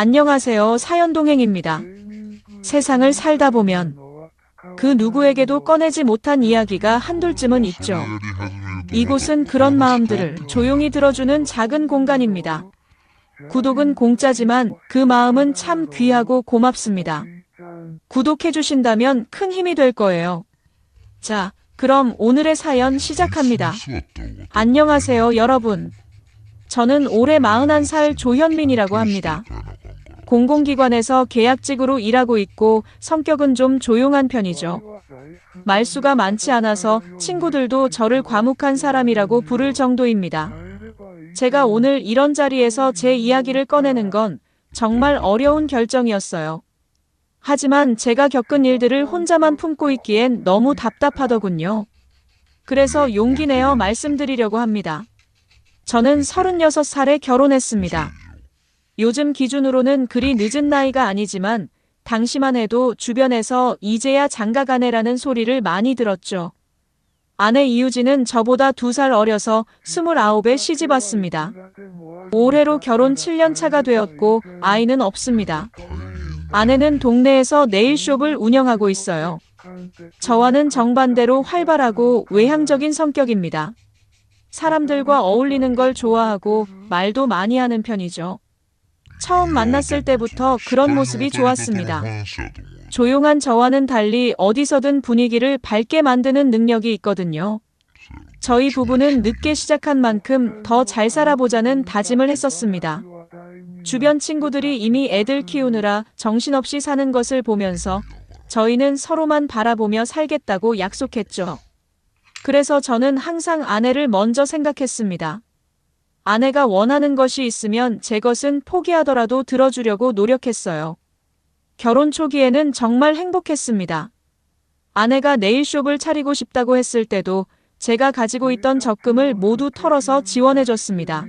안녕하세요. 사연동행입니다. 세상을 살다 보면 그 누구에게도 꺼내지 못한 이야기가 한둘쯤은 있죠. 이곳은 그런 마음들을 조용히 들어주는 작은 공간입니다. 구독은 공짜지만 그 마음은 참 귀하고 고맙습니다. 구독해주신다면 큰 힘이 될 거예요. 자, 그럼 오늘의 사연 시작합니다. 안녕하세요, 여러분. 저는 올해 41살 조현민이라고 합니다. 공공기관에서 계약직으로 일하고 있고 성격은 좀 조용한 편이죠. 말수가 많지 않아서 친구들도 저를 과묵한 사람이라고 부를 정도입니다. 제가 오늘 이런 자리에서 제 이야기를 꺼내는 건 정말 어려운 결정이었어요. 하지만 제가 겪은 일들을 혼자만 품고 있기엔 너무 답답하더군요. 그래서 용기 내어 말씀드리려고 합니다. 저는 36살에 결혼했습니다. 요즘 기준으로는 그리 늦은 나이가 아니지만 당시만 해도 주변에서 이제야 장가가네라는 소리를 많이 들었죠. 아내 이유진은 저보다 2살 어려서 29에 시집 왔습니다. 올해로 결혼 7년 차가 되었고 아이는 없습니다. 아내는 동네에서 네일숍을 운영하고 있어요. 저와는 정반대로 활발하고 외향적인 성격입니다. 사람들과 어울리는 걸 좋아하고 말도 많이 하는 편이죠. 처음 만났을 때부터 그런 모습이 좋았습니다. 조용한 저와는 달리 어디서든 분위기를 밝게 만드는 능력이 있거든요. 저희 부부는 늦게 시작한 만큼 더 잘 살아보자는 다짐을 했었습니다. 주변 친구들이 이미 애들 키우느라 정신없이 사는 것을 보면서 저희는 서로만 바라보며 살겠다고 약속했죠. 그래서 저는 항상 아내를 먼저 생각했습니다. 아내가 원하는 것이 있으면 제 것은 포기하더라도 들어주려고 노력했어요. 결혼 초기에는 정말 행복했습니다. 아내가 네일숍을 차리고 싶다고 했을 때도 제가 가지고 있던 적금을 모두 털어서 지원해줬습니다.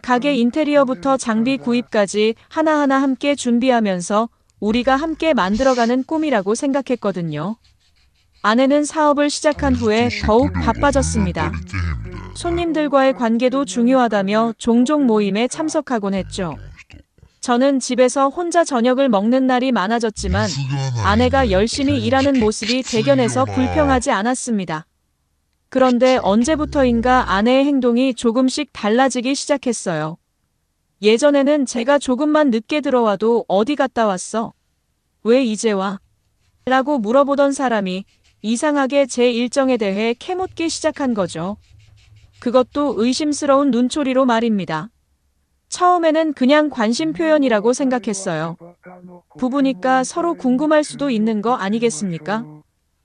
가게 인테리어부터 장비 구입까지 하나하나 함께 준비하면서 우리가 함께 만들어가는 꿈이라고 생각했거든요. 아내는 사업을 시작한 후에 더욱 바빠졌습니다. 손님들과의 관계도 중요하다며 종종 모임에 참석하곤 했죠. 저는 집에서 혼자 저녁을 먹는 날이 많아졌지만 아내가 열심히 일하는 모습이 대견해서 불평하지 않았습니다. 그런데 언제부터인가 아내의 행동이 조금씩 달라지기 시작했어요. 예전에는 제가 조금만 늦게 들어와도 어디 갔다 왔어? 왜 이제 와? 라고 물어보던 사람이 이상하게 제 일정에 대해 캐묻기 시작한 거죠. 그것도 의심스러운 눈초리로 말입니다. 처음에는 그냥 관심 표현이라고 생각했어요. 부부니까 서로 궁금할 수도 있는 거 아니겠습니까?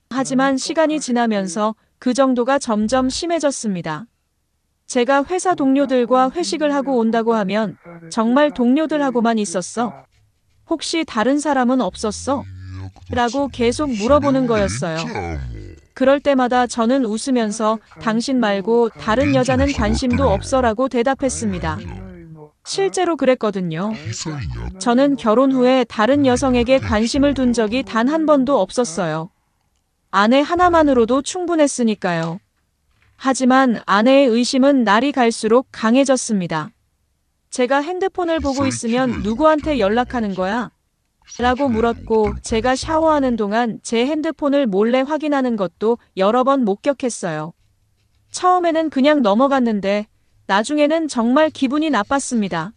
하지만 시간이 지나면서 그 정도가 점점 심해졌습니다. 제가 회사 동료들과 회식을 하고 온다고 하면 정말 동료들하고만 있었어? 혹시 다른 사람은 없었어? 라고 계속 물어보는 거였어요. 그럴 때마다 저는 웃으면서 당신 말고 다른 여자는 관심도 없어라고 대답했습니다. 실제로 그랬거든요. 저는 결혼 후에 다른 여성에게 관심을 둔 적이 단 한 번도 없었어요. 아내 하나만으로도 충분했으니까요. 하지만 아내의 의심은 날이 갈수록 강해졌습니다. 제가 핸드폰을 보고 있으면 누구한테 연락하는 거야? 라고 물었고 제가 샤워하는 동안 제 핸드폰을 몰래 확인하는 것도 여러 번 목격했어요. 처음에는 그냥 넘어갔는데 나중에는 정말 기분이 나빴습니다.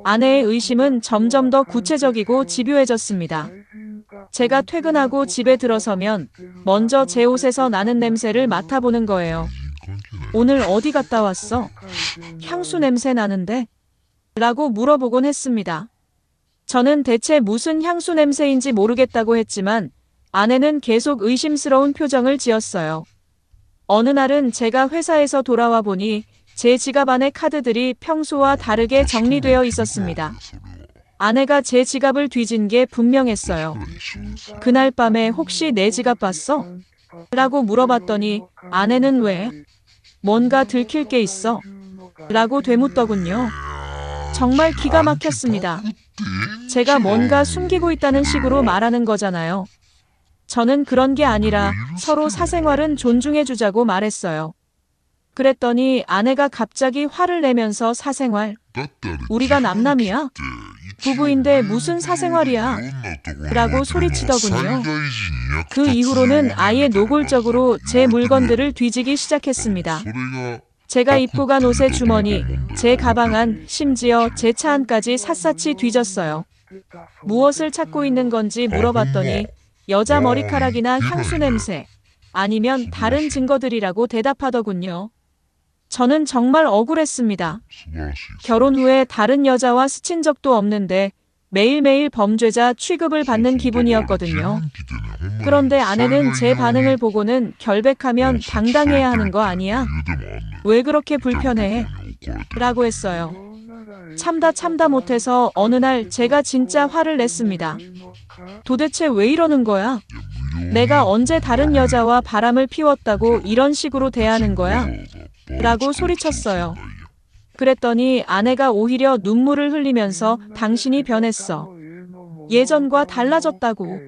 아내의 의심은 점점 더 구체적이고 집요해졌습니다. 제가 퇴근하고 집에 들어서면 먼저 제 옷에서 나는 냄새를 맡아보는 거예요. 오늘 어디 갔다 왔어? 향수 냄새 나는데? 라고 물어보곤 했습니다. 저는 대체 무슨 향수 냄새인지 모르겠다고 했지만 아내는 계속 의심스러운 표정을 지었어요. 어느 날은 제가 회사에서 돌아와 보니 제 지갑 안에 카드들이 평소와 다르게 정리되어 있었습니다. 아내가 제 지갑을 뒤진 게 분명했어요. 그날 밤에 혹시 내 지갑 봤어? 라고 물어봤더니 아내는 왜? 뭔가 들킬 게 있어? 라고 되묻더군요. 정말 기가 막혔습니다. 제가 뭔가 숨기고 있다는 식으로 말하는 거잖아요. 저는 그런 게 아니라 서로 사생활은 존중해주자고 말했어요. 그랬더니 아내가 갑자기 화를 내면서 사생활? 우리가 남남이야? 부부인데 무슨 사생활이야? 라고 소리치더군요. 그 이후로는 아예 노골적으로 제 물건들을 뒤지기 시작했습니다. 제가 입고 간 옷의 주머니, 제 가방 안, 심지어 제 차 안까지 샅샅이 뒤졌어요. 무엇을 찾고 있는 건지 물어봤더니 여자 머리카락이나 향수 냄새, 아니면 다른 증거들이라고 대답하더군요. 저는 정말 억울했습니다. 결혼 후에 다른 여자와 스친 적도 없는데 매일매일 범죄자 취급을 받는 기분이었거든요. 그런데 아내는 제 반응을 보고는 결백하면 당당해야 하는 거 아니야? 왜 그렇게 불편해? 라고 했어요. 참다 못해서 어느 날 제가 진짜 화를 냈습니다. 도대체 왜 이러는 거야? 내가 언제 다른 여자와 바람을 피웠다고 이런 식으로 대하는 거야? 라고 소리쳤어요. 그랬더니 아내가 오히려 눈물을 흘리면서 당신이 변했어. 예전과 달라졌다고.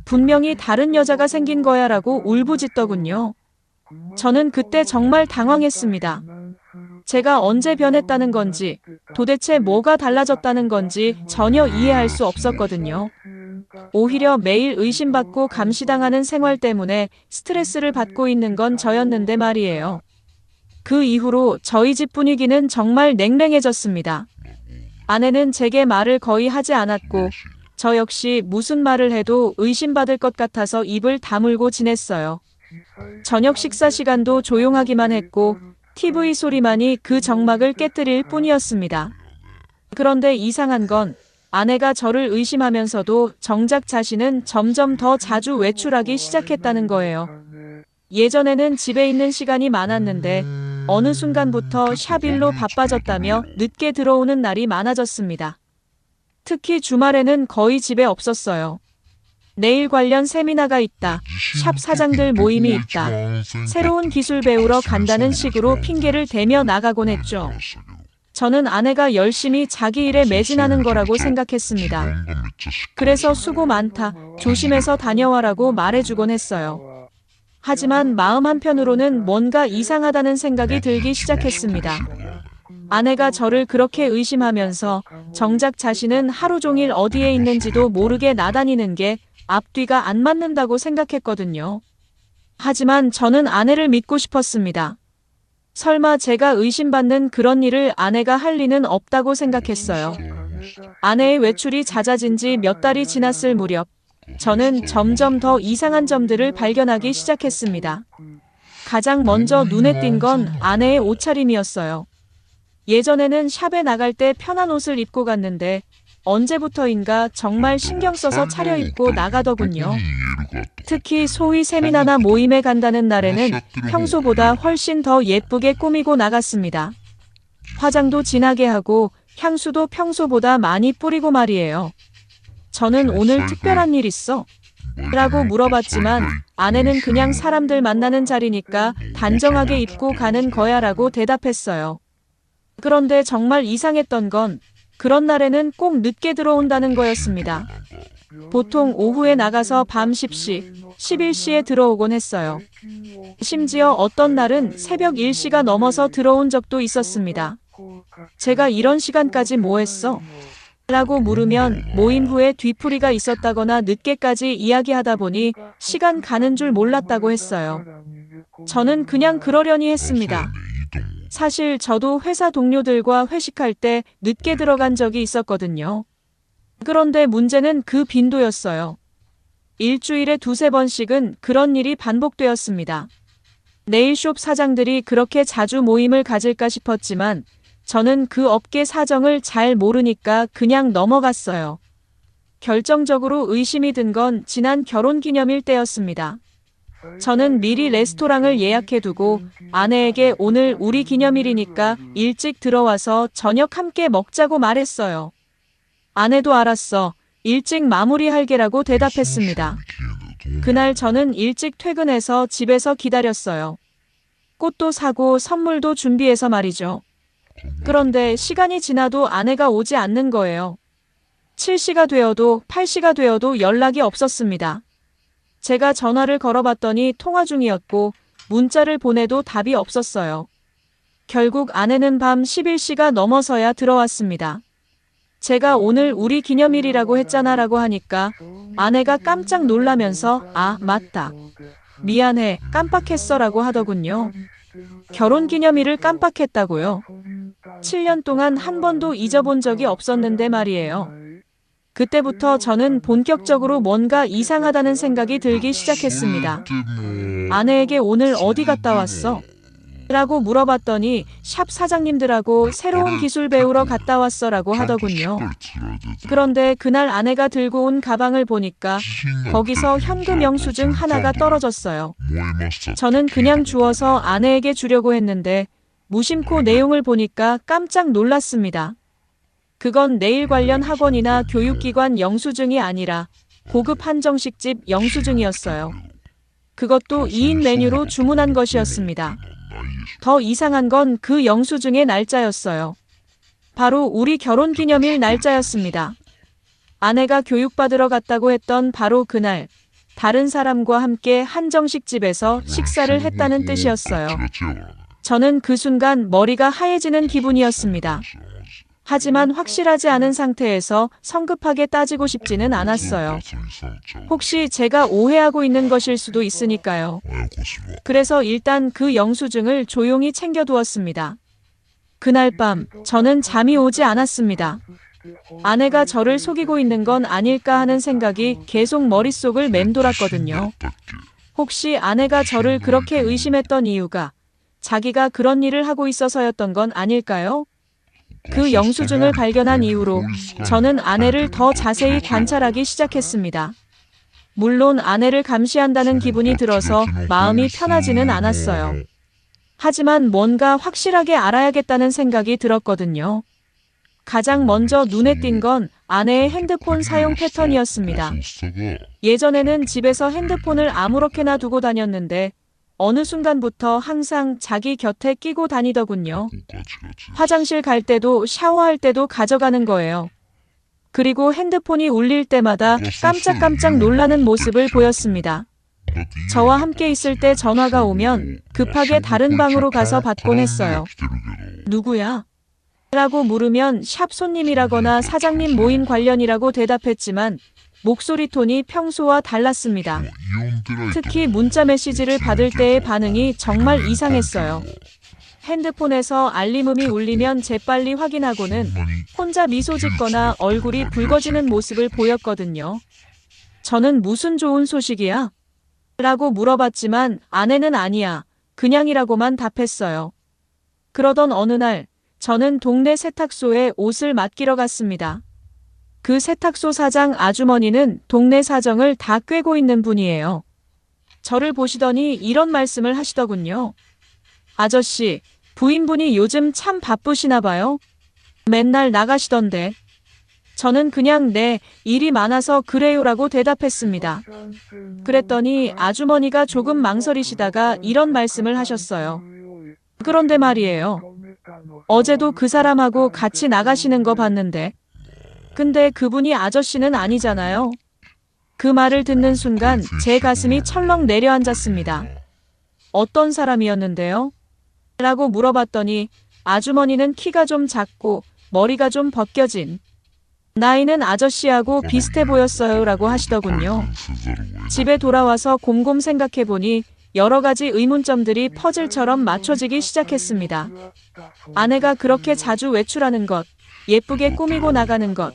분명히 다른 여자가 생긴 거야 라고 울부짖더군요. 저는 그때 정말 당황했습니다. 제가 언제 변했다는 건지, 도대체 뭐가 달라졌다는 건지 전혀 이해할 수 없었거든요. 오히려 매일 의심받고 감시당하는 생활 때문에 스트레스를 받고 있는 건 저였는데 말이에요. 그 이후로 저희 집 분위기는 정말 냉랭해졌습니다. 아내는 제게 말을 거의 하지 않았고, 저 역시 무슨 말을 해도 의심받을 것 같아서 입을 다물고 지냈어요. 저녁 식사 시간도 조용하기만 했고, TV 소리만이 그 정막을 깨뜨릴 뿐이었습니다. 그런데 이상한 건 아내가 저를 의심하면서도 정작 자신은 점점 더 자주 외출하기 시작했다는 거예요. 예전에는 집에 있는 시간이 많았는데 어느 순간부터 샵일로 바빠졌다며 늦게 들어오는 날이 많아졌습니다. 특히 주말에는 거의 집에 없었어요. 내일 관련 세미나가 있다. 샵 사장들 모임이 있다. 새로운 기술 배우러 간다는 식으로 핑계를 대며 나가곤 했죠. 저는 아내가 열심히 자기 일에 매진하는 거라고 생각했습니다. 그래서 수고 많다, 조심해서 다녀와라고 말해주곤 했어요. 하지만 마음 한편으로는 뭔가 이상하다는 생각이 들기 시작했습니다. 아내가 저를 그렇게 의심하면서 정작 자신은 하루 종일 어디에 있는지도 모르게 나다니는 게 앞뒤가 안 맞는다고 생각했거든요. 하지만 저는 아내를 믿고 싶었습니다. 설마 제가 의심받는 그런 일을 아내가 할 리는 없다고 생각했어요. 아내의 외출이 잦아진 지 몇 달이 지났을 무렵, 저는 점점 더 이상한 점들을 발견하기 시작했습니다. 가장 먼저 눈에 띈 건 아내의 옷차림이었어요. 예전에는 샵에 나갈 때 편한 옷을 입고 갔는데 언제부터인가 정말 신경 써서 차려입고 나가더군요. 특히 소위 세미나나 모임에 간다는 날에는 평소보다 훨씬 더 예쁘게 꾸미고 나갔습니다. 화장도 진하게 하고 향수도 평소보다 많이 뿌리고 말이에요. 저는 오늘 특별한 일 있어? 라고 물어봤지만 아내는 그냥 사람들 만나는 자리니까 단정하게 입고 가는 거야 라고 대답했어요. 그런데 정말 이상했던 건 그런 날에는 꼭 늦게 들어온다는 거였습니다. 보통 오후에 나가서 밤 10시, 11시에 들어오곤 했어요. 심지어 어떤 날은 새벽 1시가 넘어서 들어온 적도 있었습니다. 제가 이런 시간까지 뭐 했어? 라고 물으면 모임 후에 뒤풀이가 있었다거나 늦게까지 이야기하다 보니 시간 가는 줄 몰랐다고 했어요. 저는 그냥 그러려니 했습니다. 사실 저도 회사 동료들과 회식할 때 늦게 들어간 적이 있었거든요. 그런데 문제는 그 빈도였어요. 일주일에 두세 번씩은 그런 일이 반복되었습니다. 네일숍 사장들이 그렇게 자주 모임을 가질까 싶었지만 저는 그 업계 사정을 잘 모르니까 그냥 넘어갔어요. 결정적으로 의심이 든 건 지난 결혼기념일 때였습니다. 저는 미리 레스토랑을 예약해두고 아내에게 오늘 우리 기념일이니까 일찍 들어와서 저녁 함께 먹자고 말했어요. 아내도 알았어. 일찍 마무리할게라고 대답했습니다. 그날 저는 일찍 퇴근해서 집에서 기다렸어요. 꽃도 사고 선물도 준비해서 말이죠. 그런데 시간이 지나도 아내가 오지 않는 거예요. 7시가 되어도 8시가 되어도 연락이 없었습니다. 제가 전화를 걸어봤더니 통화 중이었고 문자를 보내도 답이 없었어요. 결국 아내는 밤 11시가 넘어서야 들어왔습니다. 제가 오늘 우리 기념일이라고 했잖아라고 하니까 아내가 깜짝 놀라면서 아, 맞다. 미안해, 깜빡했어라고 하더군요. 결혼 기념일을 깜빡했다고요? 7년 동안 한 번도 잊어본 적이 없었는데 말이에요. 그때부터 저는 본격적으로 뭔가 이상하다는 생각이 들기 시작했습니다. 아내에게 오늘 어디 갔다 왔어? 라고 물어봤더니 샵 사장님들하고 새로운 기술 배우러 갔다 왔어 라고 하더군요. 그런데 그날 아내가 들고 온 가방을 보니까 거기서 현금 영수증 하나가 떨어졌어요. 저는 그냥 주워서 아내에게 주려고 했는데 무심코 내용을 보니까 깜짝 놀랐습니다. 그건 네일 관련 학원이나 교육기관 영수증이 아니라 고급 한정식집 영수증이었어요. 그것도 2인 메뉴로 주문한 것이었습니다. 더 이상한 건 그 영수증의 날짜였어요. 바로 우리 결혼기념일 날짜였습니다. 아내가 교육받으러 갔다고 했던 바로 그날, 다른 사람과 함께 한정식집에서 식사를 했다는 뜻이었어요. 저는 그 순간 머리가 하얘지는 기분이었습니다. 하지만 확실하지 않은 상태에서 성급하게 따지고 싶지는 않았어요. 혹시 제가 오해하고 있는 것일 수도 있으니까요. 그래서 일단 그 영수증을 조용히 챙겨두었습니다. 그날 밤 저는 잠이 오지 않았습니다. 아내가 저를 속이고 있는 건 아닐까 하는 생각이 계속 머릿속을 맴돌았거든요. 혹시 아내가 저를 그렇게 의심했던 이유가 자기가 그런 일을 하고 있어서였던 건 아닐까요? 그 영수증을 발견한 이후로 저는 아내를 더 자세히 관찰하기 시작했습니다. 물론 아내를 감시한다는 기분이 들어서 마음이 편하지는 않았어요. 하지만 뭔가 확실하게 알아야겠다는 생각이 들었거든요. 가장 먼저 눈에 띈 건 아내의 핸드폰 사용 패턴이었습니다. 예전에는 집에서 핸드폰을 아무렇게나 두고 다녔는데 어느 순간부터 항상 자기 곁에 끼고 다니더군요. 화장실 갈 때도 샤워할 때도 가져가는 거예요. 그리고 핸드폰이 울릴 때마다 깜짝깜짝 놀라는 모습을 보였습니다. 저와 함께 있을 때 전화가 오면 급하게 다른 방으로 가서 받곤 했어요. 누구야? 라고 물으면 샵 손님이라거나 사장님 모임 관련이라고 대답했지만 목소리 톤이 평소와 달랐습니다. 특히 문자 메시지를 받을 때의 반응이 정말 이상했어요. 핸드폰에서 알림음이 울리면 재빨리 확인하고는 혼자 미소 짓거나 얼굴이 붉어지는 모습을 보였거든요. 저는 무슨 좋은 소식이야? 라고 물어봤지만 아내는 아니야, 그냥이라고만 답했어요. 그러던 어느 날 저는 동네 세탁소에 옷을 맡기러 갔습니다. 그 세탁소 사장 아주머니는 동네 사정을 다 꿰고 있는 분이에요. 저를 보시더니 이런 말씀을 하시더군요. 아저씨, 부인분이 요즘 참 바쁘시나 봐요? 맨날 나가시던데. 저는 그냥 네, 일이 많아서 그래요라고 대답했습니다. 그랬더니 아주머니가 조금 망설이시다가 이런 말씀을 하셨어요. 그런데 말이에요. 어제도 그 사람하고 같이 나가시는 거 봤는데. 근데 그분이 아저씨는 아니잖아요. 그 말을 듣는 순간 제 가슴이 철렁 내려앉았습니다. 어떤 사람이었는데요? 라고 물어봤더니 아주머니는 키가 좀 작고 머리가 좀 벗겨진, 나이는 아저씨하고 비슷해 보였어요 라고 하시더군요. 집에 돌아와서 곰곰 생각해보니 여러 가지 의문점들이 퍼즐처럼 맞춰지기 시작했습니다. 아내가 그렇게 자주 외출하는 것, 예쁘게 꾸미고 나가는 것,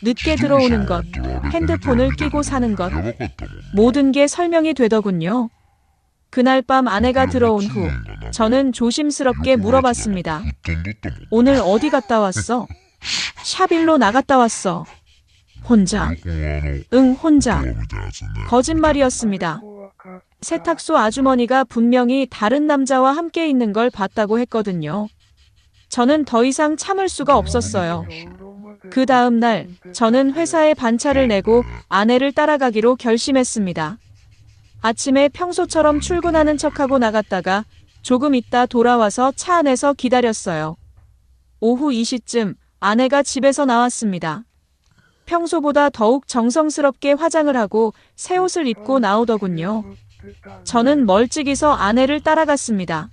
늦게 들어오는 것, 핸드폰을 끼고 사는 것, 모든 게 설명이 되더군요. 그날 밤 아내가 들어온 후 저는 조심스럽게 물어봤습니다. 오늘 어디 갔다 왔어? 샵일로 나갔다 왔어. 혼자? 응, 혼자. 거짓말이었습니다. 세탁소 아주머니가 분명히 다른 남자와 함께 있는 걸 봤다고 했거든요. 저는 더 이상 참을 수가 없었어요. 그 다음 날 저는 회사에 반차를 내고 아내를 따라가기로 결심했습니다. 아침에 평소처럼 출근하는 척하고 나갔다가 조금 있다 돌아와서 차 안에서 기다렸어요. 오후 2시쯤 아내가 집에서 나왔습니다. 평소보다 더욱 정성스럽게 화장을 하고 새 옷을 입고 나오더군요. 저는 멀찍이서 아내를 따라갔습니다.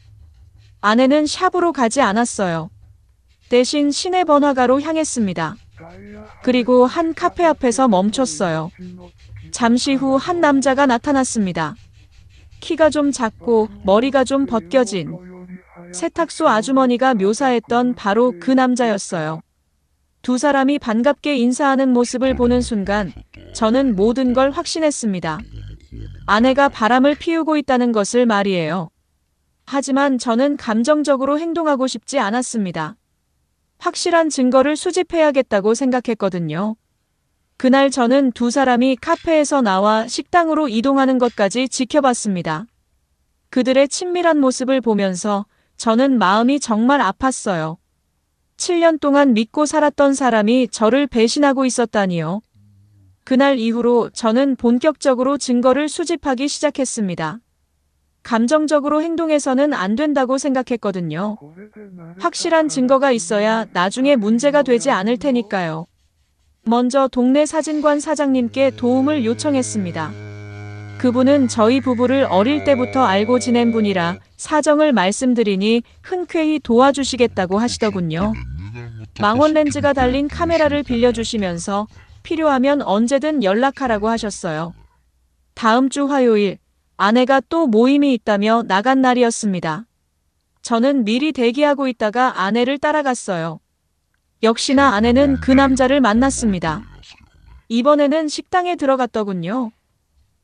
아내는 샵으로 가지 않았어요. 대신 시내 번화가로 향했습니다. 그리고 한 카페 앞에서 멈췄어요. 잠시 후 한 남자가 나타났습니다. 키가 좀 작고 머리가 좀 벗겨진 세탁소 아주머니가 묘사했던 바로 그 남자였어요. 두 사람이 반갑게 인사하는 모습을 보는 순간 저는 모든 걸 확신했습니다. 아내가 바람을 피우고 있다는 것을 말이에요. 하지만 저는 감정적으로 행동하고 싶지 않았습니다. 확실한 증거를 수집해야겠다고 생각했거든요. 그날 저는 두 사람이 카페에서 나와 식당으로 이동하는 것까지 지켜봤습니다. 그들의 친밀한 모습을 보면서 저는 마음이 정말 아팠어요. 7년 동안 믿고 살았던 사람이 저를 배신하고 있었다니요. 그날 이후로 저는 본격적으로 증거를 수집하기 시작했습니다. 감정적으로 행동해서는 안 된다고 생각했거든요. 확실한 증거가 있어야 나중에 문제가 되지 않을 테니까요. 먼저 동네 사진관 사장님께 도움을 요청했습니다. 그분은 저희 부부를 어릴 때부터 알고 지낸 분이라 사정을 말씀드리니 흔쾌히 도와주시겠다고 하시더군요. 망원렌즈가 달린 카메라를 빌려주시면서 필요하면 언제든 연락하라고 하셨어요. 다음 주 화요일, 아내가 또 모임이 있다며 나간 날이었습니다. 저는 미리 대기하고 있다가 아내를 따라갔어요. 역시나 아내는 그 남자를 만났습니다. 이번에는 식당에 들어갔더군요.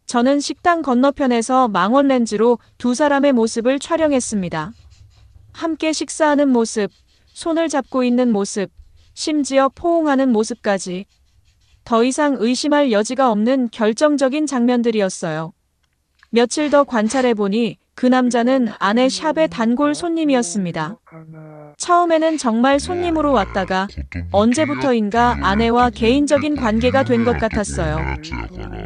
저는 식당 건너편에서 망원렌즈로 두 사람의 모습을 촬영했습니다. 함께 식사하는 모습, 손을 잡고 있는 모습, 심지어 포옹하는 모습까지. 더 이상 의심할 여지가 없는 결정적인 장면들이었어요. 며칠 더 관찰해보니 그 남자는 아내 샵의 단골 손님이었습니다. 처음에는 정말 손님으로 왔다가 언제부터인가 아내와 개인적인 관계가 된 것 같았어요.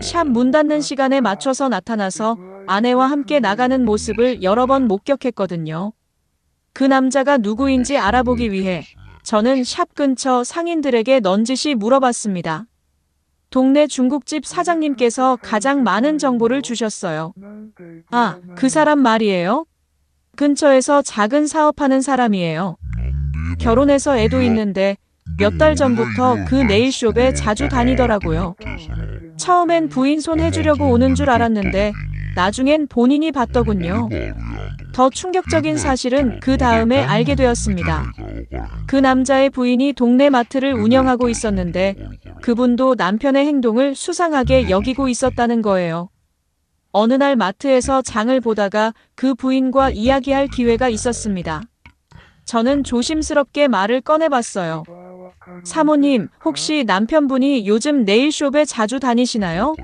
샵 문 닫는 시간에 맞춰서 나타나서 아내와 함께 나가는 모습을 여러 번 목격했거든요. 그 남자가 누구인지 알아보기 위해 저는 샵 근처 상인들에게 넌지시 물어봤습니다. 동네 중국집 사장님께서 가장 많은 정보를 주셨어요. 아, 그 사람 말이에요? 근처에서 작은 사업하는 사람이에요. 결혼해서 애도 있는데 몇 달 전부터 그 네일숍에 자주 다니더라고요. 처음엔 부인 손 해주려고 오는 줄 알았는데 나중엔 본인이 봤더군요. 더 충격적인 사실은 그 다음에 알게 되었습니다. 그 남자의 부인이 동네 마트를 운영하고 있었는데 그분도 남편의 행동을 수상하게 여기고 있었다는 거예요. 어느 날 마트에서 장을 보다가 그 부인과 이야기할 기회가 있었습니다. 저는 조심스럽게 말을 꺼내봤어요. 사모님, 혹시 남편분이 요즘 네일숍에 자주 다니시나요?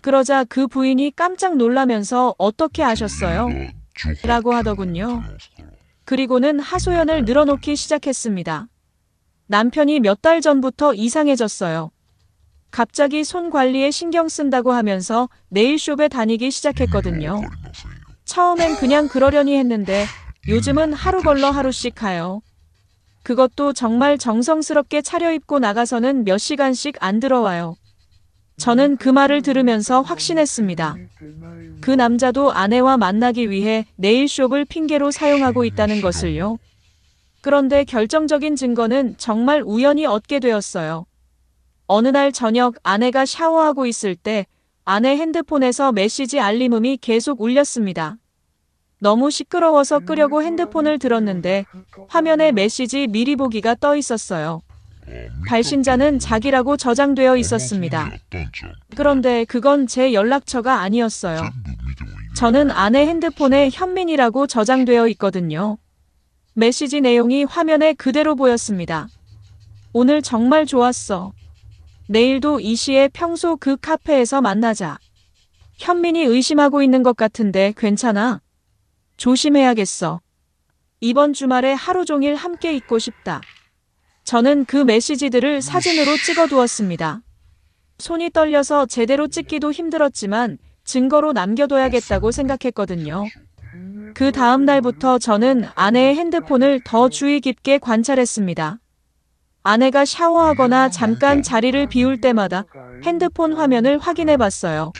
그러자 그 부인이 깜짝 놀라면서 어떻게 아셨어요? 라고 하더군요. 그리고는 하소연을 늘어놓기 시작했습니다. 남편이 몇 달 전부터 이상해졌어요. 갑자기 손 관리에 신경 쓴다고 하면서 네일숍에 다니기 시작했거든요. 처음엔 그냥 그러려니 했는데 요즘은 하루 걸러 하루씩 가요. 그것도 정말 정성스럽게 차려입고 나가서는 몇 시간씩 안 들어와요. 저는 그 말을 들으면서 확신했습니다. 그 남자도 아내와 만나기 위해 네일숍을 핑계로 사용하고 있다는 것을요. 그런데 결정적인 증거는 정말 우연히 얻게 되었어요. 어느 날 저녁 아내가 샤워하고 있을 때 아내 핸드폰에서 메시지 알림음이 계속 울렸습니다. 너무 시끄러워서 끄려고 핸드폰을 들었는데 화면에 메시지 미리 보기가 떠 있었어요. 발신자는 자기라고 저장되어 있었습니다. 그런데 그건 제 연락처가 아니었어요. 저는 아내 핸드폰에 현민이라고 저장되어 있거든요. 메시지 내용이 화면에 그대로 보였습니다. 오늘 정말 좋았어. 내일도 이 시에 평소 그 카페에서 만나자. 현민이 의심하고 있는 것 같은데 괜찮아? 조심해야겠어. 이번 주말에 하루 종일 함께 있고 싶다. 저는 그 메시지들을 사진으로 찍어두었습니다. 손이 떨려서 제대로 찍기도 힘들었지만 증거로 남겨둬야겠다고 생각했거든요. 그 다음 날부터 저는 아내의 핸드폰을 더 주의 깊게 관찰했습니다. 아내가 샤워하거나 잠깐 자리를 비울 때마다 핸드폰 화면을 확인해 봤어요.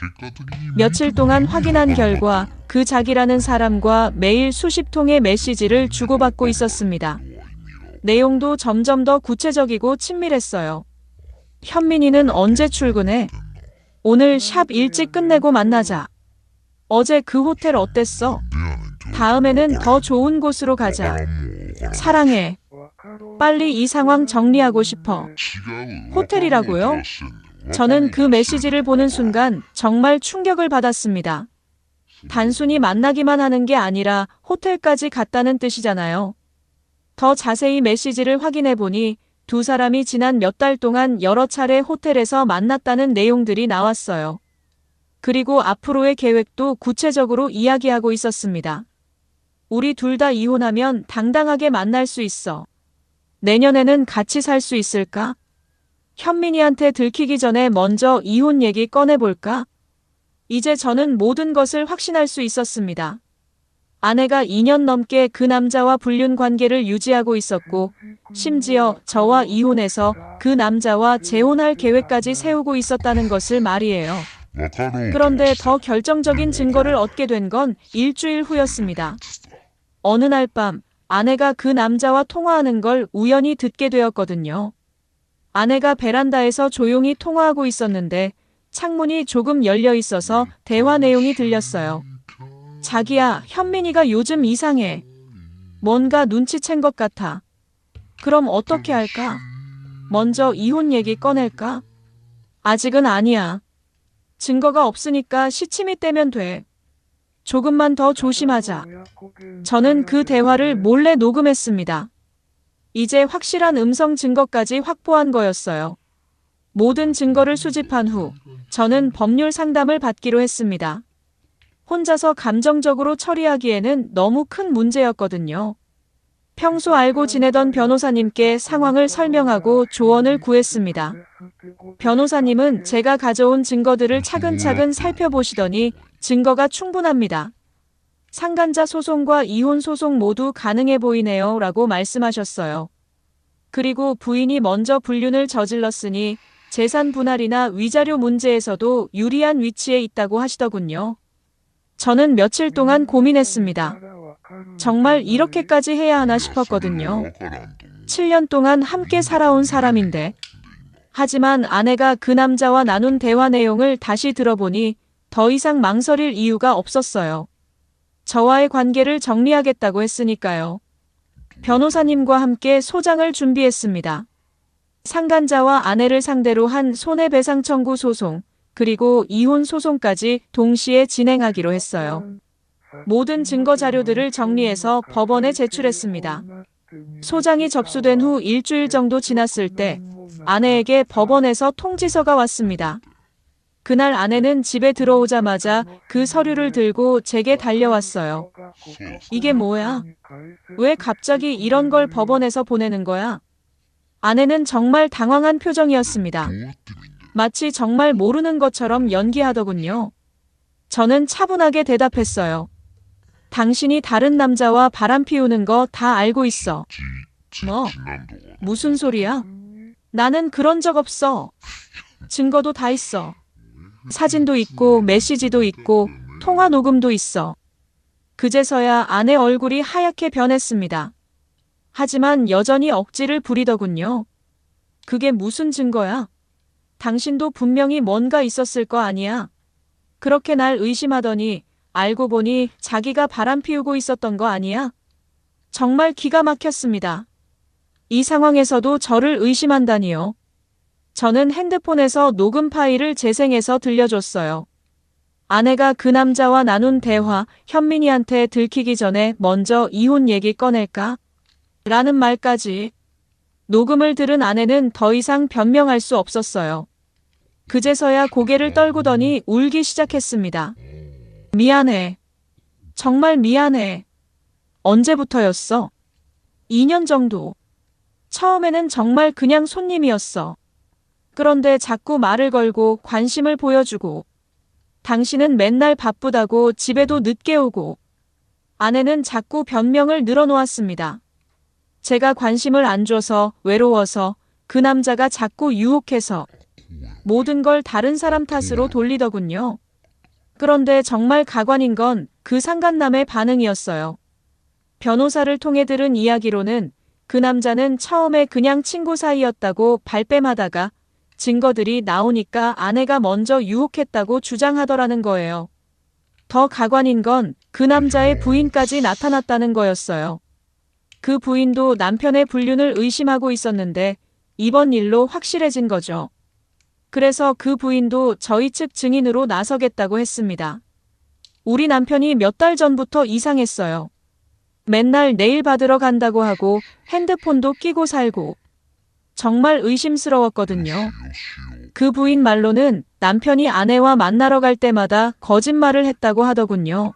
며칠 동안 확인한 결과 그 자기라는 사람과 매일 수십 통의 메시지를 주고받고 있었습니다. 내용도 점점 더 구체적이고 친밀했어요. 현민이는 언제 출근해? 오늘 샵 일찍 끝내고 만나자. 어제 그 호텔 어땠어? 다음에는 더 좋은 곳으로 가자. 사랑해. 빨리 이 상황 정리하고 싶어. 호텔이라고요? 저는 그 메시지를 보는 순간 정말 충격을 받았습니다. 단순히 만나기만 하는 게 아니라 호텔까지 갔다는 뜻이잖아요. 더 자세히 메시지를 확인해 보니 두 사람이 지난 몇 달 동안 여러 차례 호텔에서 만났다는 내용들이 나왔어요. 그리고 앞으로의 계획도 구체적으로 이야기하고 있었습니다. 우리 둘 다 이혼하면 당당하게 만날 수 있어. 내년에는 같이 살 수 있을까? 현민이한테 들키기 전에 먼저 이혼 얘기 꺼내볼까? 이제 저는 모든 것을 확신할 수 있었습니다. 아내가 2년 넘게 그 남자와 불륜 관계를 유지하고 있었고, 심지어 저와 이혼해서 그 남자와 재혼할 계획까지 세우고 있었다는 것을 말이에요. 그런데 더 결정적인 증거를 얻게 된 건 일주일 후였습니다. 어느 날 밤, 아내가 그 남자와 통화하는 걸 우연히 듣게 되었거든요. 아내가 베란다에서 조용히 통화하고 있었는데 창문이 조금 열려 있어서 대화 내용이 들렸어요. 자기야, 현민이가 요즘 이상해. 뭔가 눈치챈 것 같아. 그럼 어떻게 할까? 먼저 이혼 얘기 꺼낼까? 아직은 아니야. 증거가 없으니까 시침이 떼면 돼. 조금만 더 조심하자. 저는 그 대화를 몰래 녹음했습니다. 이제 확실한 음성 증거까지 확보한 거였어요. 모든 증거를 수집한 후 저는 법률 상담을 받기로 했습니다. 혼자서 감정적으로 처리하기에는 너무 큰 문제였거든요. 평소 알고 지내던 변호사님께 상황을 설명하고 조언을 구했습니다. 변호사님은 제가 가져온 증거들을 차근차근 살펴보시더니 증거가 충분합니다. 상간자 소송과 이혼 소송 모두 가능해 보이네요 라고 말씀하셨어요. 그리고 부인이 먼저 불륜을 저질렀으니 재산 분할이나 위자료 문제에서도 유리한 위치에 있다고 하시더군요. 저는 며칠 동안 고민했습니다. 정말 이렇게까지 해야 하나 싶었거든요. 7년 동안 함께 살아온 사람인데. 하지만 아내가 그 남자와 나눈 대화 내용을 다시 들어보니 더 이상 망설일 이유가 없었어요. 저와의 관계를 정리하겠다고 했으니까요. 변호사님과 함께 소장을 준비했습니다. 상간자와 아내를 상대로 한 손해배상 청구 소송, 그리고 이혼 소송까지 동시에 진행하기로 했어요. 모든 증거 자료들을 정리해서 법원에 제출했습니다. 소장이 접수된 후 일주일 정도 지났을 때 아내에게 법원에서 통지서가 왔습니다. 그날 아내는 집에 들어오자마자 그 서류를 들고 제게 달려왔어요. 이게 뭐야? 왜 갑자기 이런 걸 법원에서 보내는 거야? 아내는 정말 당황한 표정이었습니다. 마치 정말 모르는 것처럼 연기하더군요. 저는 차분하게 대답했어요. 당신이 다른 남자와 바람 피우는 거 다 알고 있어. 뭐? 무슨 소리야? 나는 그런 적 없어. 증거도 다 있어. 사진도 있고 메시지도 있고 통화 녹음도 있어. 그제서야 아내 얼굴이 하얗게 변했습니다. 하지만 여전히 억지를 부리더군요. 그게 무슨 증거야? 당신도 분명히 뭔가 있었을 거 아니야. 그렇게 날 의심하더니 알고 보니 자기가 바람 피우고 있었던 거 아니야? 정말 기가 막혔습니다. 이 상황에서도 저를 의심한다니요. 저는 핸드폰에서 녹음 파일을 재생해서 들려줬어요. 아내가 그 남자와 나눈 대화, 현민이한테 들키기 전에 먼저 이혼 얘기 꺼낼까? 라는 말까지. 녹음을 들은 아내는 더 이상 변명할 수 없었어요. 그제서야 고개를 떨구더니 울기 시작했습니다. 미안해. 정말 미안해. 언제부터였어? 2년 정도. 처음에는 정말 그냥 손님이었어. 그런데 자꾸 말을 걸고 관심을 보여주고 당신은 맨날 바쁘다고 집에도 늦게 오고 아내는 자꾸 변명을 늘어놓았습니다. 제가 관심을 안 줘서 외로워서 그 남자가 자꾸 유혹해서 모든 걸 다른 사람 탓으로 돌리더군요. 그런데 정말 가관인 건 그 상간남의 반응이었어요. 변호사를 통해 들은 이야기로는 그 남자는 처음에 그냥 친구 사이였다고 발뺌하다가 증거들이 나오니까 아내가 먼저 유혹했다고 주장하더라는 거예요. 더 가관인 건 그 남자의 부인까지 나타났다는 거였어요. 그 부인도 남편의 불륜을 의심하고 있었는데 이번 일로 확실해진 거죠. 그래서 그 부인도 저희 측 증인으로 나서겠다고 했습니다. 우리 남편이 몇 달 전부터 이상했어요. 맨날 네일 받으러 간다고 하고 핸드폰도 끼고 살고 정말 의심스러웠거든요. 그 부인 말로는 남편이 아내와 만나러 갈 때마다 거짓말을 했다고 하더군요.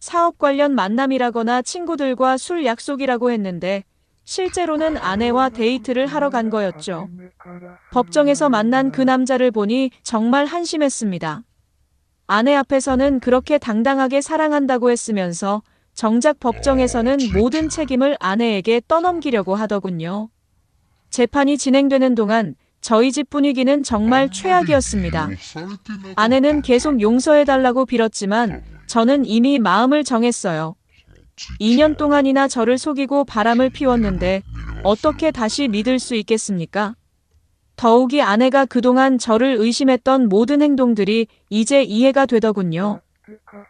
사업 관련 만남이라거나 친구들과 술 약속이라고 했는데 실제로는 아내와 데이트를 하러 간 거였죠. 법정에서 만난 그 남자를 보니 정말 한심했습니다. 아내 앞에서는 그렇게 당당하게 사랑한다고 했으면서 정작 법정에서는 모든 책임을 아내에게 떠넘기려고 하더군요. 재판이 진행되는 동안 저희 집 분위기는 정말 최악이었습니다. 아내는 계속 용서해달라고 빌었지만 저는 이미 마음을 정했어요. 2년 동안이나 저를 속이고 바람을 피웠는데 어떻게 다시 믿을 수 있겠습니까? 더욱이 아내가 그동안 저를 의심했던 모든 행동들이 이제 이해가 되더군요.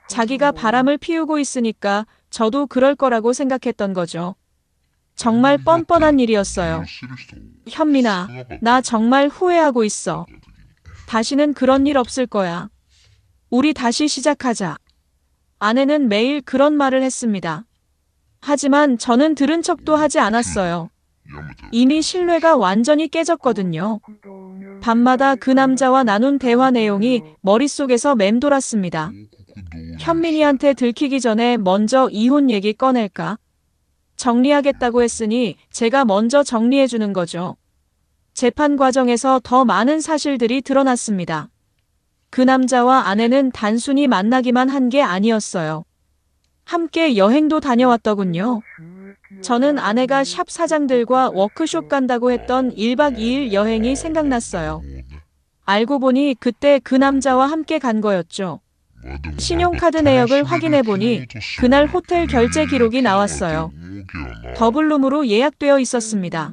자기가 바람을 피우고 있으니까 저도 그럴 거라고 생각했던 거죠. 정말 뻔뻔한 일이었어요. 현민아, 나 정말 후회하고 있어. 다시는 그런 일 없을 거야. 우리 다시 시작하자. 아내는 매일 그런 말을 했습니다. 하지만 저는 들은 척도 하지 않았어요. 이미 신뢰가 완전히 깨졌거든요. 밤마다 그 남자와 나눈 대화 내용이 머릿속에서 맴돌았습니다. 현민이한테 들키기 전에 먼저 이혼 얘기 꺼낼까? 정리하겠다고 했으니 제가 먼저 정리해주는 거죠. 재판 과정에서 더 많은 사실들이 드러났습니다. 그 남자와 아내는 단순히 만나기만 한 게 아니었어요. 함께 여행도 다녀왔더군요. 저는 아내가 샵 사장들과 워크숍 간다고 했던 1박 2일 여행이 생각났어요. 알고 보니 그때 그 남자와 함께 간 거였죠. 신용카드 내역을 확인해보니 그날 호텔 결제 기록이 나왔어요. 더블룸으로 예약되어 있었습니다.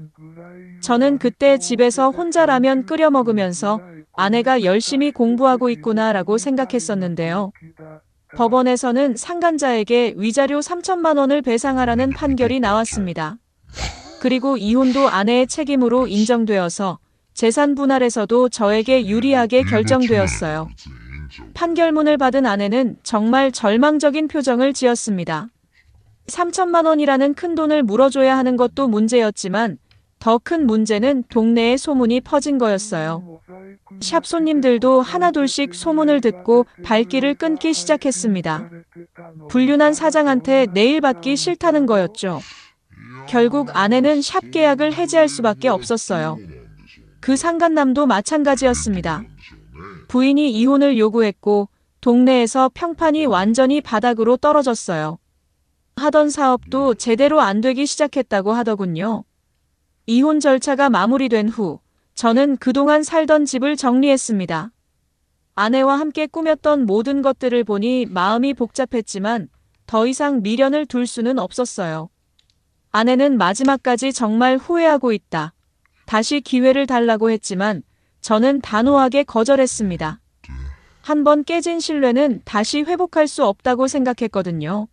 저는 그때 집에서 혼자 라면 끓여 먹으면서 아내가 열심히 공부하고 있구나라고 생각했었는데요. 법원에서는 상간자에게 위자료 3천만 원을 배상하라는 판결이 나왔습니다. 그리고 이혼도 아내의 책임으로 인정되어서 재산 분할에서도 저에게 유리하게 결정되었어요. 판결문을 받은 아내는 정말 절망적인 표정을 지었습니다. 3천만 원이라는 큰 돈을 물어줘야 하는 것도 문제였지만 더 큰 문제는 동네에 소문이 퍼진 거였어요. 샵 손님들도 하나둘씩 소문을 듣고 발길을 끊기 시작했습니다. 불륜한 사장한테 네일 받기 싫다는 거였죠. 결국 아내는 샵 계약을 해지할 수밖에 없었어요. 그 상간남도 마찬가지였습니다. 부인이 이혼을 요구했고 동네에서 평판이 완전히 바닥으로 떨어졌어요. 하던 사업도 제대로 안 되기 시작했다고 하더군요. 이혼 절차가 마무리된 후 저는 그동안 살던 집을 정리했습니다. 아내와 함께 꾸몄던 모든 것들을 보니 마음이 복잡했지만 더 이상 미련을 둘 수는 없었어요. 아내는 마지막까지 정말 후회하고 있다. 다시 기회를 달라고 했지만 저는 단호하게 거절했습니다. 한번 깨진 신뢰는 다시 회복할 수 없다고 생각했거든요.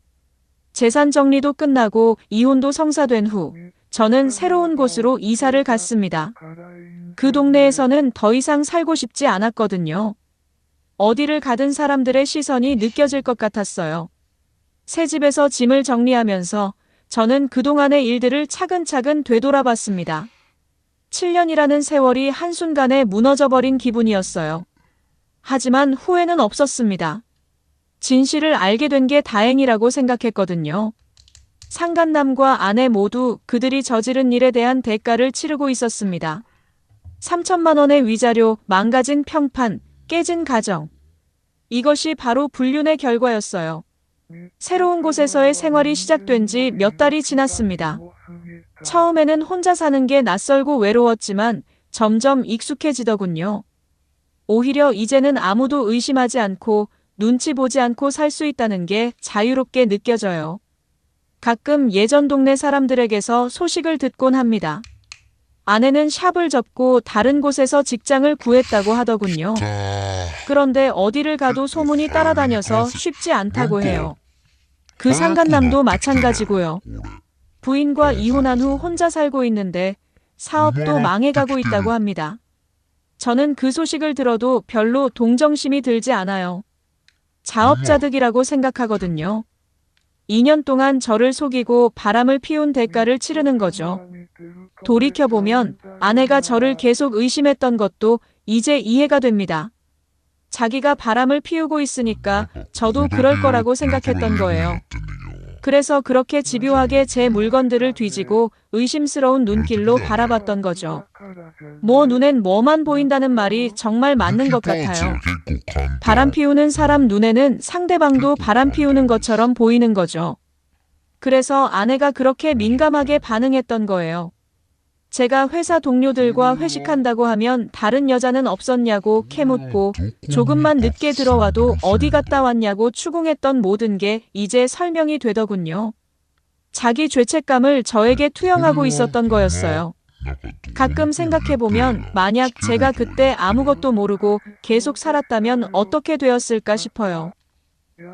재산 정리도 끝나고 이혼도 성사된 후 저는 새로운 곳으로 이사를 갔습니다. 그 동네에서는 더 이상 살고 싶지 않았거든요. 어디를 가든 사람들의 시선이 느껴질 것 같았어요. 새 집에서 짐을 정리하면서 저는 그동안의 일들을 차근차근 되돌아봤습니다. 7년이라는 세월이 한순간에 무너져버린 기분이었어요. 하지만 후회는 없었습니다. 진실을 알게 된 게 다행이라고 생각했거든요. 상간남과 아내 모두 그들이 저지른 일에 대한 대가를 치르고 있었습니다. 3천만 원의 위자료, 망가진 평판, 깨진 가정. 이것이 바로 불륜의 결과였어요. 새로운 곳에서의 생활이 시작된 지 몇 달이 지났습니다. 처음에는 혼자 사는 게 낯설고 외로웠지만 점점 익숙해지더군요. 오히려 이제는 아무도 의심하지 않고 눈치 보지 않고 살 수 있다는 게 자유롭게 느껴져요. 가끔 예전 동네 사람들에게서 소식을 듣곤 합니다. 아내는 샵을 접고 다른 곳에서 직장을 구했다고 하더군요. 그런데 어디를 가도 소문이 따라다녀서 쉽지 않다고 해요. 그 상간남도 마찬가지고요. 부인과 이혼한 후 혼자 살고 있는데 사업도 망해가고 있다고 합니다. 저는 그 소식을 들어도 별로 동정심이 들지 않아요. 자업자득이라고 생각하거든요. 2년 동안 저를 속이고 바람을 피운 대가를 치르는 거죠. 돌이켜보면 아내가 저를 계속 의심했던 것도 이제 이해가 됩니다. 자기가 바람을 피우고 있으니까 저도 그럴 거라고 생각했던 거예요. 그래서 그렇게 집요하게 제 물건들을 뒤지고 의심스러운 눈길로 바라봤던 거죠. 뭐 눈엔 뭐만 보인다는 말이 정말 맞는 것 같아요. 바람 피우는 사람 눈에는 상대방도 바람 피우는 것처럼 보이는 거죠. 그래서 아내가 그렇게 민감하게 반응했던 거예요. 제가 회사 동료들과 회식한다고 하면 다른 여자는 없었냐고 캐묻고 조금만 늦게 들어와도 어디 갔다 왔냐고 추궁했던 모든 게 이제 설명이 되더군요. 자기 죄책감을 저에게 투영하고 있었던 거였어요. 가끔 생각해보면 만약 제가 그때 아무것도 모르고 계속 살았다면 어떻게 되었을까 싶어요.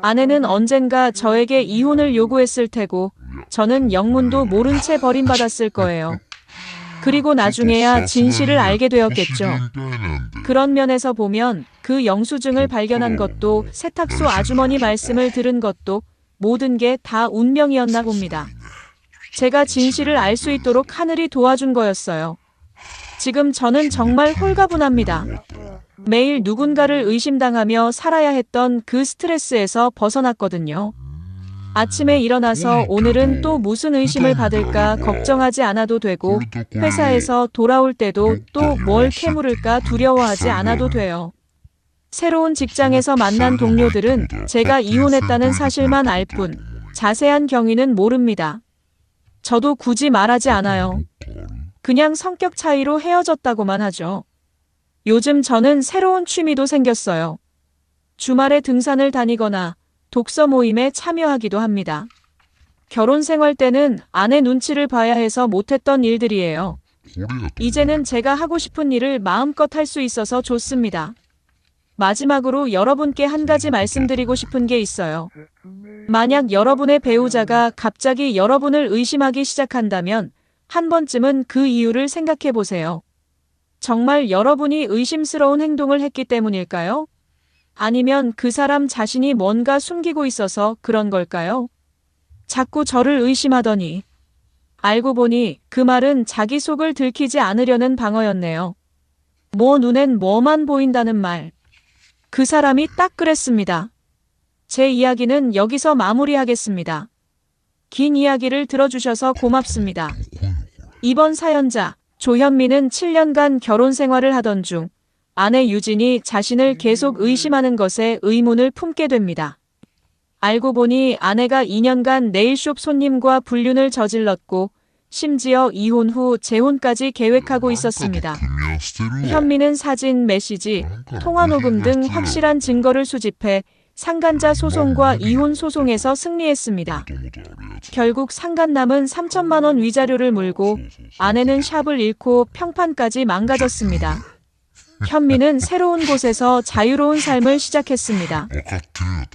아내는 언젠가 저에게 이혼을 요구했을 테고 저는 영문도 모른 채 버림받았을 거예요. 그리고 나중에야 진실을 알게 되었겠죠. 그런 면에서 보면 그 영수증을 발견한 것도 세탁소 아주머니 말씀을 들은 것도 모든 게 다 운명이었나 봅니다. 제가 진실을 알 수 있도록 하늘이 도와준 거였어요. 지금 저는 정말 홀가분합니다. 매일 누군가를 의심당하며 살아야 했던 그 스트레스에서 벗어났거든요. 아침에 일어나서 오늘은 또 무슨 의심을 받을까 걱정하지 않아도 되고 회사에서 돌아올 때도 또 뭘 캐물을까 두려워하지 않아도 돼요. 새로운 직장에서 만난 동료들은 제가 이혼했다는 사실만 알 뿐 자세한 경위는 모릅니다. 저도 굳이 말하지 않아요. 그냥 성격 차이로 헤어졌다고만 하죠. 요즘 저는 새로운 취미도 생겼어요. 주말에 등산을 다니거나 독서 모임에 참여하기도 합니다. 결혼 생활 때는 아내 눈치를 봐야 해서 못했던 일들이에요. 이제는 제가 하고 싶은 일을 마음껏 할 수 있어서 좋습니다. 마지막으로 여러분께 한 가지 말씀드리고 싶은 게 있어요. 만약 여러분의 배우자가 갑자기 여러분을 의심하기 시작한다면 한 번쯤은 그 이유를 생각해 보세요. 정말 여러분이 의심스러운 행동을 했기 때문일까요? 아니면 그 사람 자신이 뭔가 숨기고 있어서 그런 걸까요? 자꾸 저를 의심하더니 알고 보니 그 말은 자기 속을 들키지 않으려는 방어였네요. 뭐 눈엔 뭐만 보인다는 말. 그 사람이 딱 그랬습니다. 제 이야기는 여기서 마무리하겠습니다. 긴 이야기를 들어주셔서 고맙습니다. 이번 사연자 조현미는 7년간 결혼 생활을 하던 중 아내 유진이 자신을 계속 의심하는 것에 의문을 품게 됩니다. 알고 보니 아내가 2년간 네일숍 손님과 불륜을 저질렀고 심지어 이혼 후 재혼까지 계획하고 있었습니다. 현미는 사진, 메시지, 통화 녹음 등 확실한 증거를 수집해 상간자 소송과 이혼 소송에서 승리했습니다. 결국 상간남은 3천만 원 위자료를 물고 아내는 샵을 잃고 평판까지 망가졌습니다. 현미는 새로운 곳에서 자유로운 삶을 시작했습니다.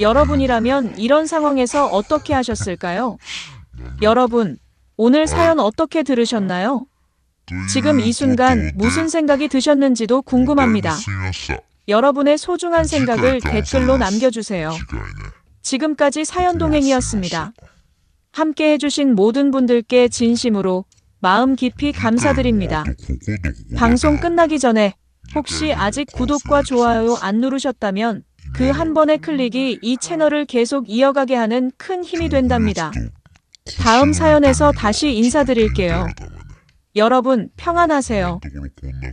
여러분이라면 이런 상황에서 어떻게 하셨을까요? 여러분, 오늘 사연 어떻게 들으셨나요? 지금 이 순간 무슨 생각이 드셨는지도 궁금합니다. 여러분의 소중한 생각을 댓글로 남겨주세요. 지금까지 사연동행이었습니다. 함께 해주신 모든 분들께 진심으로 마음 깊이 감사드립니다. 방송 끝나기 전에 혹시 아직 구독과 좋아요 안 누르셨다면 그 한 번의 클릭이 이 채널을 계속 이어가게 하는 큰 힘이 된답니다. 다음 사연에서 다시 인사드릴게요. 여러분 평안하세요.